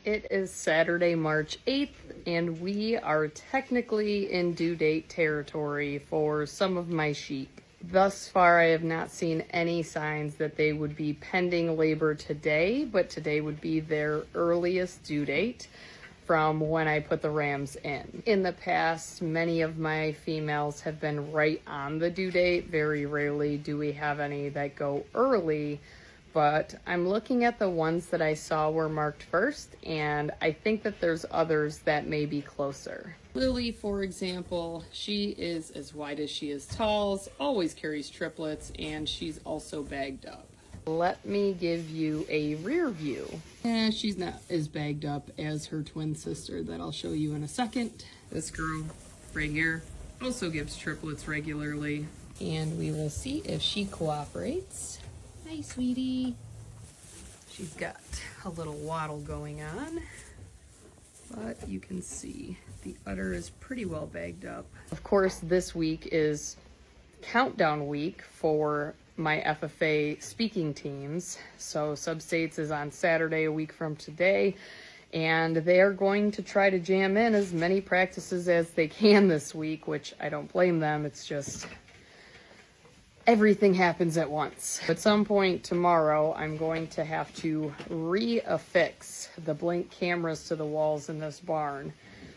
It is Saturday, March 8th, and we are technically in due date territory for some of my sheep. Thus far, I have not seen any signs that they would be pending labor today, but today would be their earliest due date from when I put the rams in. In the past, many of my females have been right on the due date. Very rarely do we have any that go early, but I'm looking at the ones that I saw were marked first, and I think that there's others that may be closer. Lily, for example, she is as wide as she is tall, always carries triplets, and she's also bagged up. Let me give you a rear view. She's not as bagged up as her twin sister that I'll show you in a second. This girl right here also gives triplets regularly, and we will see if she cooperates. Hi, sweetie. She's got a little waddle going on, but you can see the udder is pretty well bagged up. Of course, this week is countdown week for my FFA speaking teams. So Substates is on Saturday, a week from today, and they are going to try to jam in as many practices as they can this week, which I don't blame them. It's just everything happens at once. At some point tomorrow, I'm going to have to reaffix the Blink cameras to the walls in this barn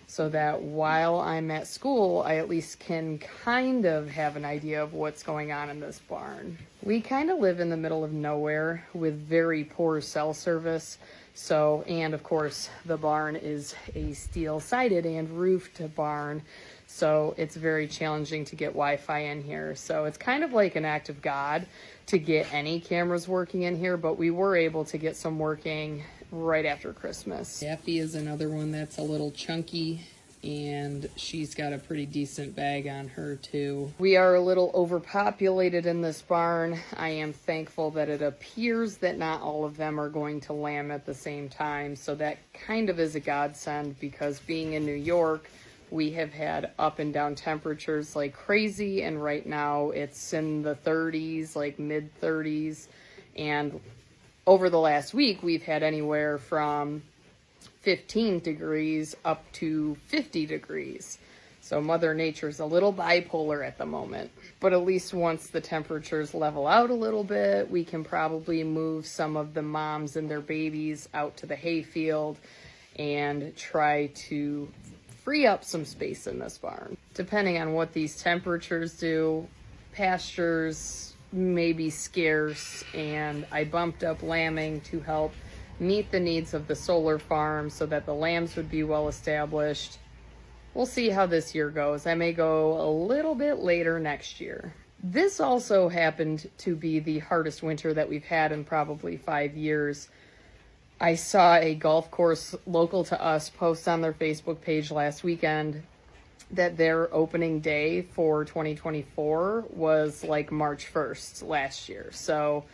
so that while I'm at school, I at least can kind of have an idea of what's going on in this barn. We kind of live in the middle of nowhere with very poor cell service. So, and of course, the barn is a steel-sided and roofed barn. So it's very challenging to get Wi-Fi in here. So it's kind of like an act of God to get any cameras working in here, but we were able to get some working right after Christmas. Daffy is another one that's a little chunky, and she's got a pretty decent bag on her too. We are a little overpopulated in this barn. I am thankful that it appears that not all of them are going to lamb at the same time. So that kind of is a godsend, because being in New York, we have had up and down temperatures like crazy, and right now it's in the 30s, like mid 30s, and over the last week we've had anywhere from 15 degrees up to 50 degrees. So Mother Nature's a little bipolar at the moment. But at least once the temperatures level out a little bit, we can probably move some of the moms and their babies out to the hayfield and try to free up some space in this barn. Depending on what these temperatures do, pastures may be scarce, and I bumped up lambing to help meet the needs of the solar farm so that the lambs would be well established. We'll see how this year goes. I may go a little bit later next year. This also happened to be the hardest winter that we've had in probably 5 years. I saw a golf course local to us post on their Facebook page last weekend that their opening day for 2024 was like March 1st last year. So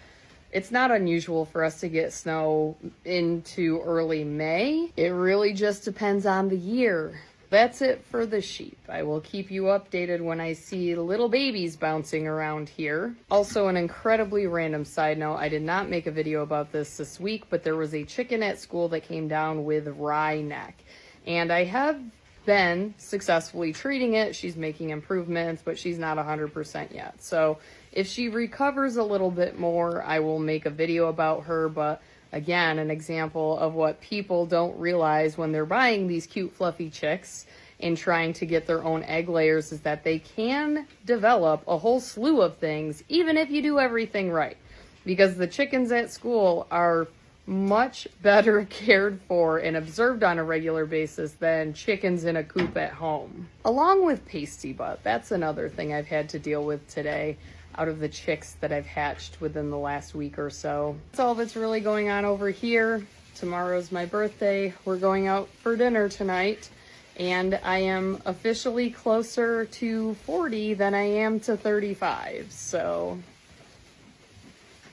it's not unusual for us to get snow into early May. It really just depends on the year. That's it for the sheep. I will keep you updated when I see little babies bouncing around here. Also, an incredibly random side note, I did not make a video about this week, but there was a chicken at school that came down with wry neck. And I have been successfully treating it. She's making improvements, but she's not 100% yet. So if she recovers a little bit more, I will make a video about her. But again, an example of what people don't realize when they're buying these cute fluffy chicks and trying to get their own egg layers is that they can develop a whole slew of things even if you do everything right. Because the chickens at school are much better cared for and observed on a regular basis than chickens in a coop at home. Along with pasty butt, that's another thing I've had to deal with today out of the chicks that I've hatched within the last week or so. That's all that's really going on over here. Tomorrow's my birthday. We're going out for dinner tonight, and I am officially closer to 40 than I am to 35. So,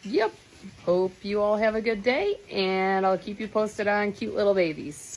yep. Hope you all have a good day, and I'll keep you posted on cute little babies.